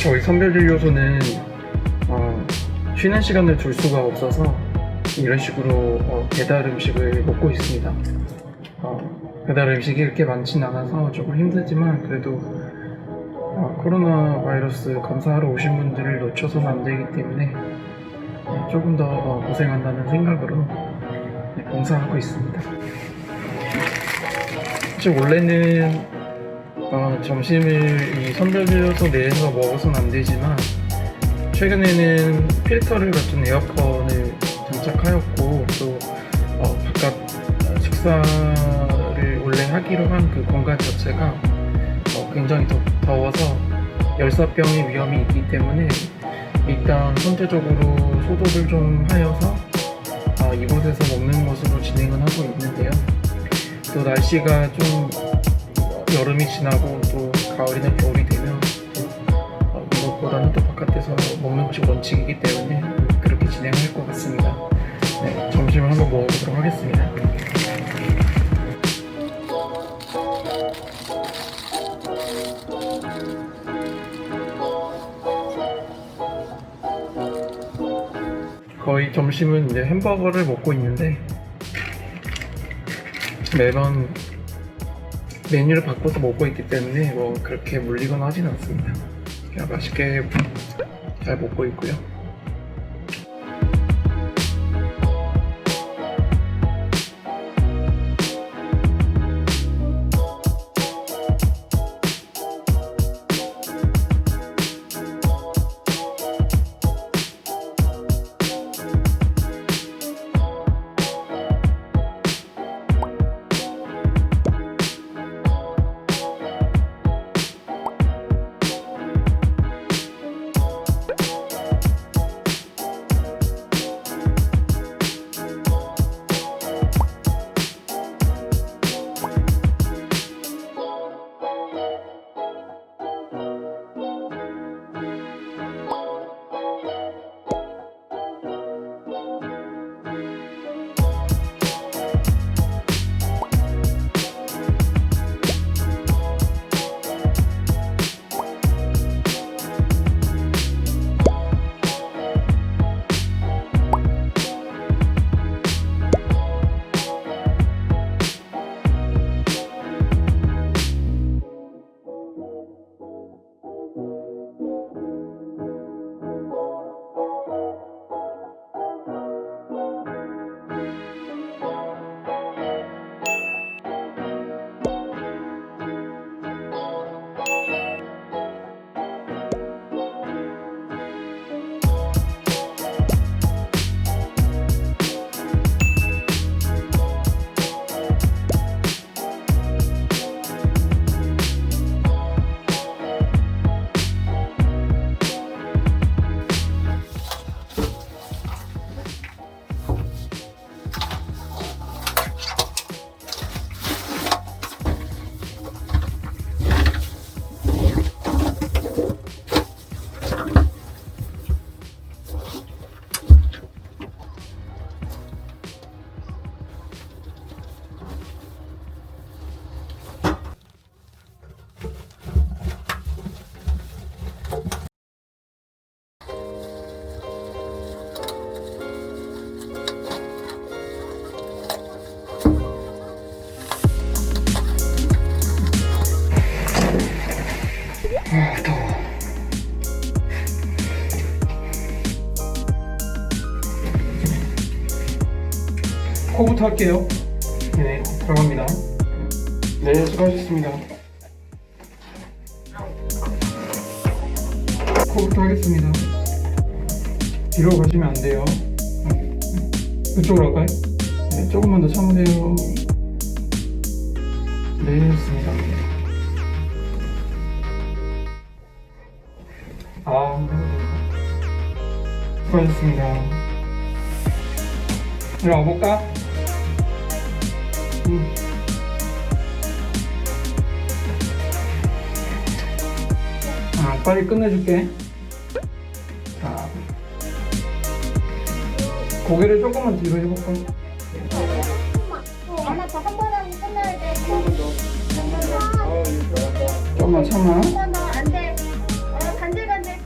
저희 선별진료소는 쉬는 시간을 둘 수가 없어서 이런 식으로 배달 음식을 먹고 있습니다. 배달 음식이 이렇게 많진 않아서 조금 힘들지만 그래도 코로나 바이러스 검사하러 오신 분들을 놓쳐서는 안 되기 때문에 조금 더 고생한다는 생각으로 봉사하고 있습니다. 사실 원래는 점심을 이 선별진료소 내에서 먹어서는 안 되지만 최근에는 필터를 갖춘 에어컨을 장착하였고 또 바깥 식사를 원래 하기로 한 그 공간 자체가 굉장히 더워서 열사병의 위험이 있기 때문에 일단 선제적으로 소독을 좀 하여서 이곳에서 먹는 것으로 진행은 하고 있는데요. 또 날씨가 좀 여름이 지나고 또 가을이나 겨울이 되면 이것보다는 또 바깥에서 먹는 것이 원칙이기 때문에 그렇게 진행할 것 같습니다. 네, 점심을 한번 먹어보도록 하겠습니다. 거의 점심은 이제 햄버거를 먹고 있는데 매번 메뉴를 바꿔서 먹고 있기 때문에 뭐 그렇게 물리거나 하진 않습니다. 그냥 맛있게 잘 먹고 있고요. 더워. 코부터 할게요. 네, 들어갑니다. 네, 수고하셨습니다. 코부터 하겠습니다. 뒤로 가시면 안 돼요. 이쪽으로 할까요? 네, 조금만 더 참으세요. 네, 좋습니다. 수고하셨습니다. 이리 와볼까? 빨리 끝내줄게. 자, 고개를 조금만 뒤로 해볼까? 엄마 저 한 번 하고 끝나야 돼. 조금만 참아. 한 번 더 안 돼. 간질간질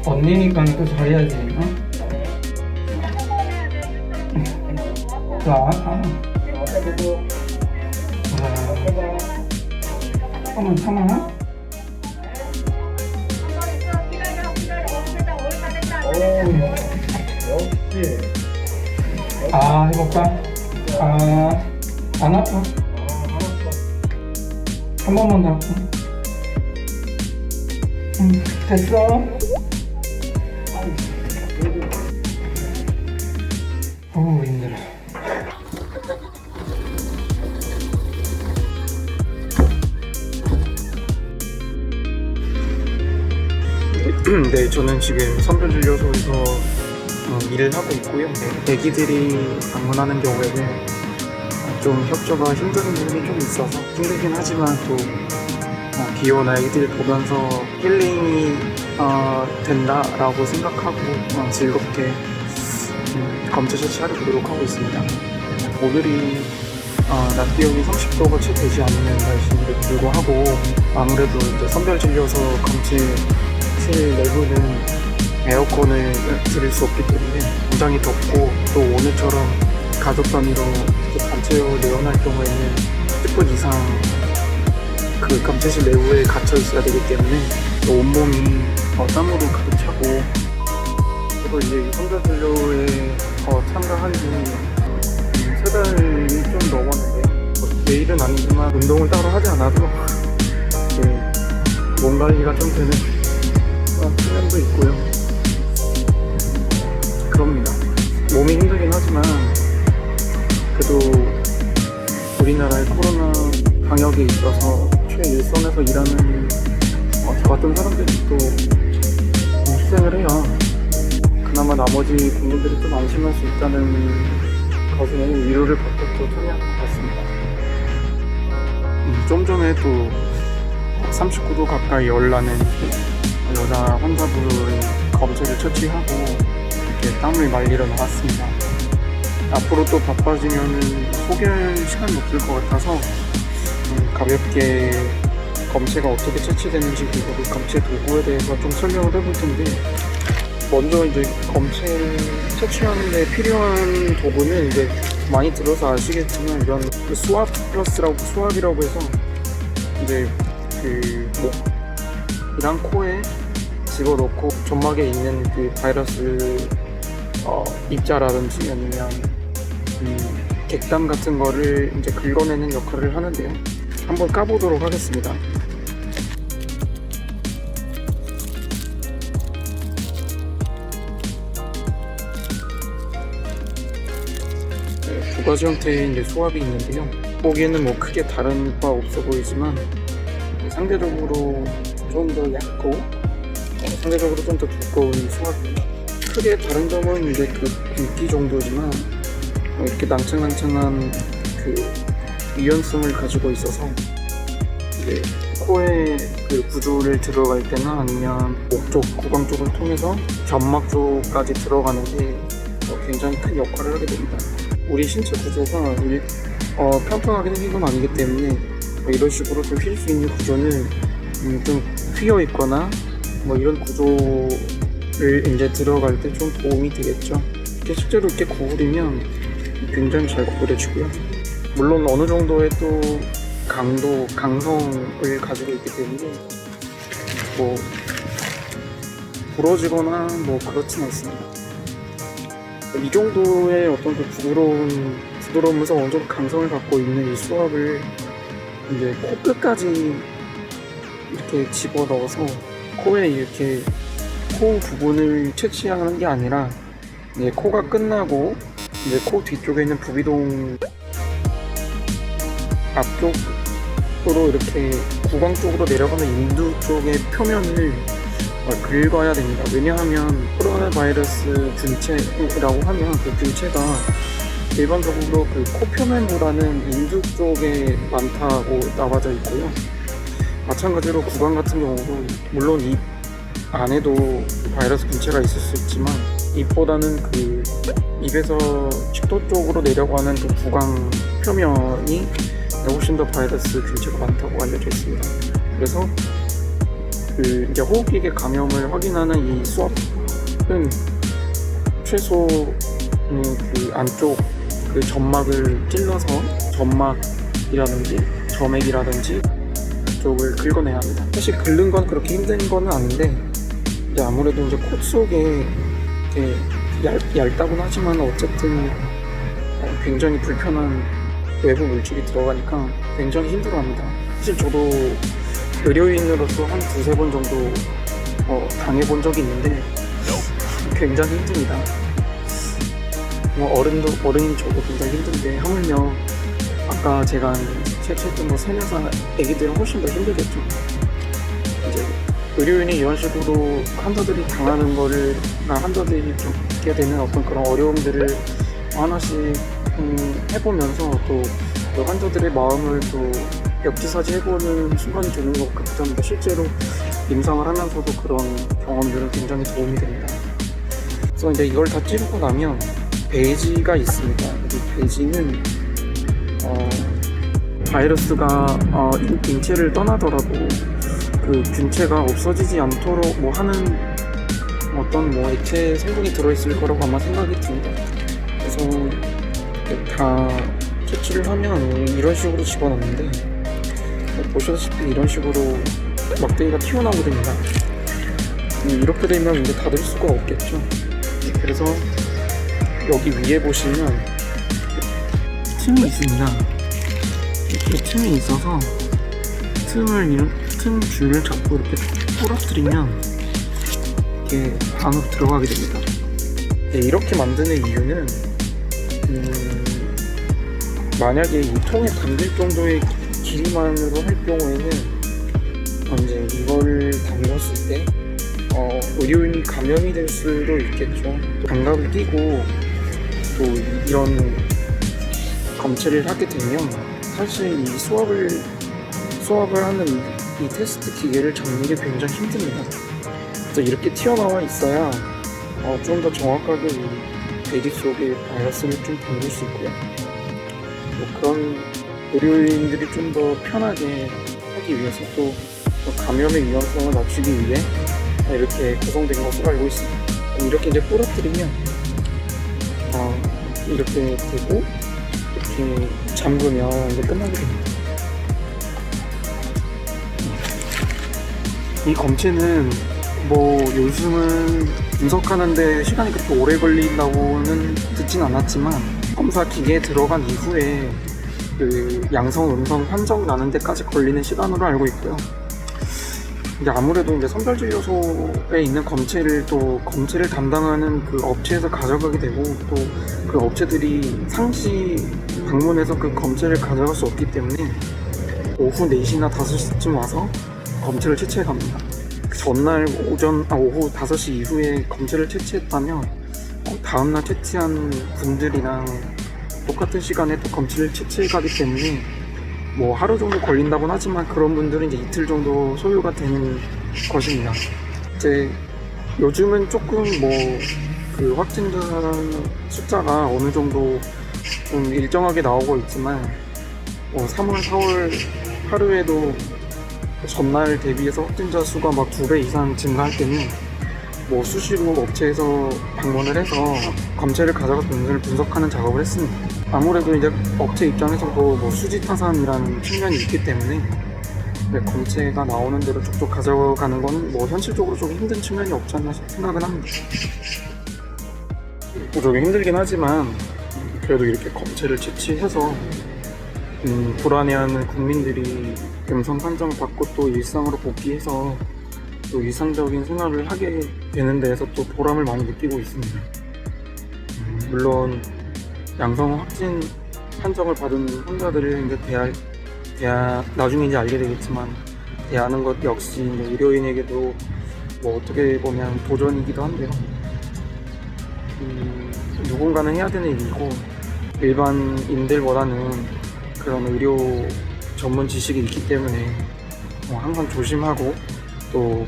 언니니까 또 잘해야지. 어? 자, 잠깐만 참아. 역시. 아, 해볼까? 아, 안 아파. 한 번만 더 할게. 됐어. 어우, 힘들어. 네, 저는 지금 선별진료소에서 일을 하고 있고요. 애기들이 방문하는 경우에는 좀 협조가 힘든 부분이 좀 있어서 힘들긴 하지만 또 귀여운 아이들 보면서 힐링이 된다라고 생각하고 즐겁게 검체 처치하려고 노력하고 있습니다. 오늘이 낮 기온이 30도가 채 되지 않는 날씨인데도 불구하고 아무래도 이제 선별진료소 검체실 내부는 에어컨을 들일 수 없기 때문에 굉장히 덥고 또 오늘처럼 가족 단위로 단체로 내원할 경우에는 10분 이상 그 검체실 내부에 갇혀 있어야 되기 때문에 온몸이 땀으로 가득 차고 그리고 이제 선별진료에 참가한 지 3달이 좀 넘었는데 매일은 아니지만 운동을 따로 하지 않아도 몸 관리가 좀 되는 측면도 있고요. 그럽니다. 몸이 힘들긴 하지만 그래도 우리나라의 코로나 방역에 있어서 최일선에서 일하는 저 같은 사람들이 또 희생을 해야 그나마 나머지 국민들이 좀 안심할 수 있다는 것에 위로를 받고 또 통해할 것 같습니다. 좀 전에 또 39도 가까이 열나는 여자 환자분의 검체를 처치하고 이렇게 땀을 말리러 나왔습니다. 앞으로 또 바빠지면은 소개할 시간이 없을 것 같아서 가볍게 검체가 어떻게 채취되는지 그리고 그 검체 도구에 대해서 좀 설명을 해볼 텐데 먼저 이제 검체 채취하는 데 필요한 도구는 이제 많이 들어서 아시겠지만 이런 수압 수압이라고 해서 이제 그 목이랑 코에 집어넣고 점막에 있는 그 바이러스 입자라든지 아니면 객담 같은 거를 이제 긁어내는 역할을 하는데요. 한번 까보도록 하겠습니다. 두 가지 형태의 이제 수압이 있는데요. 보기에는 뭐 크게 다른 바 없어 보이지만 상대적으로 좀 더 얇고 상대적으로 좀 더 두꺼운 수압입니다. 크게 다른 점은 이제 그 굵기 정도지만 이렇게 낭창낭창한 그 유연성을 가지고 있어서 이제 코에 그 구조를 들어갈 때나 아니면 목 쪽, 구강 쪽을 통해서 점막 쪽까지 들어가는데 굉장히 큰 역할을 하게 됩니다. 우리 신체 구조가 평평하게 생긴 건 아니기 때문에 이런 식으로 좀 휠 수 있는 구조는 좀 휘어 있거나 이런 구조를 이제 들어갈 때 좀 도움이 되겠죠. 실제로 이렇게 구부리면 굉장히 잘 구부려지고요. 물론 어느 정도의 또 강성을 가지고 있기 때문에 부러지거나 그렇진 않습니다. 이 정도의 어떤 그 부드러우면서 어느 정도 강성을 갖고 있는 이 수압을 이제 코 끝까지 이렇게 집어 넣어서 코에 이렇게 코 부분을 채취하는 게 아니라 이제 코가 끝나고 이제 코 뒤쪽에 있는 부비동 앞쪽으로 이렇게 구강 쪽으로 내려가는 인두 쪽의 표면을 긁어야 됩니다. 왜냐하면 코로나 바이러스 균체라고 하면 그 균체가 일반적으로 그 코 표면보다는 인두 쪽에 많다고 나와져 있고요. 마찬가지로 구강 같은 경우도 물론 입 안에도 바이러스 균체가 있을 수 있지만 입보다는 그 입에서 식도 쪽으로 내려가는 그 구강 표면이 훨씬 더 바이러스 균체가 많다고 알려져 있습니다. 그래서 그 이제 호흡기계 감염을 확인하는 이 수압은 최소 그 안쪽 그 점막을 찔러서 점막이라든지 점액이라든지 쪽을 긁어내야 합니다. 사실 긁는 건 그렇게 힘든 건 아닌데 이제 아무래도 이제 코 속에 이렇게 얇다고는 하지만 어쨌든 굉장히 불편한 외부 물질이 들어가니까 굉장히 힘들어합니다. 사실 저도 의료인으로서 한 두세 번 정도 당해본 적이 있는데 굉장히 힘듭니다. 뭐 어른인 저도 굉장히 힘든데 하물며 아까 제가 채취했던 뭐 3~4살 애기들은 훨씬 더 힘들겠죠. 이제 의료인이 이런 식으로 환자들이 당하는 거를 환자들이 좀 겪게 되는 어떤 그런 어려움들을 하나씩 해보면서 또 그 환자들의 마음을 또 역지사지 해보는 순간이 되는 것 같습니다. 실제로 임상을 하면서도 그런 경험들은 굉장히 도움이 됩니다. 그래서 이제 이걸 다 찌르고 나면 배지가 있습니다. 이 배지는 바이러스가 인체를 떠나더라도 그 균체가 없어지지 않도록 뭐 하는 어떤 뭐 액체 성분이 들어있을 거라고 아마 생각이 듭니다. 그래서 다 채취를 하면 이런 식으로 집어넣는데 보시다시피 이런 식으로 막대기가 튀어나오게 됩니다. 이렇게 되면 이제 닫을 수가 없겠죠. 그래서 여기 위에 보시면 틈이 있습니다. 이렇게 틈이 있어서 틈 줄을 잡고 이렇게 부러뜨리면 이렇게 안으로 들어가게 됩니다. 이렇게 만드는 이유는 만약에 이 통에 담길 정도의 길이만으로 할 경우에는 이제 이걸 담갔을 때 의료인이 감염이 될 수도 있겠죠. 장갑을 끼고 또 이런 검체를 하게 되면 사실 이 수압을 하는 이 테스트 기계를 잡는 게 굉장히 힘듭니다. 그래서 이렇게 튀어나와 있어야 좀 더 정확하게 이 배지 속에 바이러스를 좀 담글 수 있고요. 뭐 그런 의료인들이 좀 더 편하게 하기 위해서 또 감염의 위험성을 낮추기 위해 이렇게 구성된 것으로 알고 있습니다. 이렇게 이제 부러뜨리면 이렇게 되고 이렇게 잠그면 이제 끝나게 됩니다. 이 검체는 뭐 요즘은 분석하는데 시간이 그렇게 오래 걸린다고는 듣진 않았지만 검사 기계에 들어간 이후에 그 양성, 음성 판정 나는 데까지 걸리는 시간으로 알고 있고요. 근데 아무래도 이제 선별진료소에 있는 검체를 담당하는 그 업체에서 가져가게 되고 또 그 업체들이 상시 방문해서 그 검체를 가져갈 수 없기 때문에 오후 4시나 5시쯤 와서 검체를 채취해 갑니다. 전날 오후 5시 이후에 검체를 채취했다면 다음날 채취한 분들이랑 똑같은 시간에 또 검체를 채취해 가기 때문에 뭐 하루 정도 걸린다고는 하지만 그런 분들은 이제 이틀 정도 소요가 되는 것입니다. 이제 요즘은 조금 뭐 그 확진자 숫자가 어느 정도 좀 일정하게 나오고 있지만 3월, 4월 하루에도 전날 대비해서 확진자 수가 막 2배 이상 증가할 때는 뭐 수시로 업체에서 방문을 해서 검체를 가져가서 분석을 분석하는 작업을 했습니다. 아무래도 이제 업체 입장에서도 뭐 수지타산이라는 측면이 있기 때문에 검체가 나오는 대로 쭉쭉 가져가는 건 뭐 현실적으로 좀 힘든 측면이 없지 않나 생각은 합니다. 조금 힘들긴 하지만 그래도 이렇게 검체를 채취해서 불안해하는 국민들이 음성 판정 받고 또 일상으로 복귀해서 또 일상적인 생활을 하게 되는 데에서 또 보람을 많이 느끼고 있습니다. 물론 양성 확진 판정을 받은 환자들을 이제 나중에 이제 알게 되겠지만 대하는 것 역시 이제 의료인에게도 뭐 어떻게 보면 도전이기도 한데요. 누군가는 해야 되는 일이고 일반인들보다는 그런 의료 전문 지식이 있기 때문에 항상 조심하고 또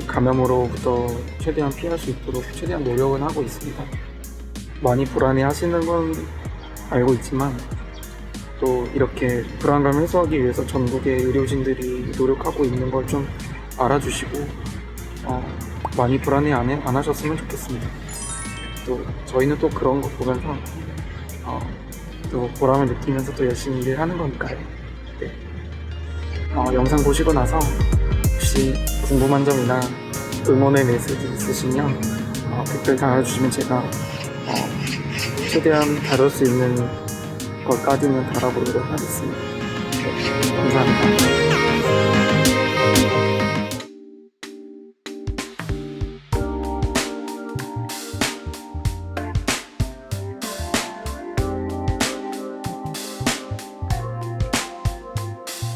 감염으로부터 최대한 피할 수 있도록 최대한 노력은 하고 있습니다. 많이 불안해 하시는 건 알고 있지만 또 이렇게 불안감을 해소하기 위해서 전국의 의료진들이 노력하고 있는 걸 좀 알아주시고 많이 불안해 안 하셨으면 좋겠습니다. 또 저희는 또 그런 거 보면서 또 보람을 느끼면서 또 열심히 일을 하는 거니까요. 네. 영상 보시고 나서 혹시 궁금한 점이나 응원의 메시지 있으시면 댓글 달아주시면 제가 최대한 다룰 수 있는 것까지는 달아보도록 하겠습니다. 네, 감사합니다.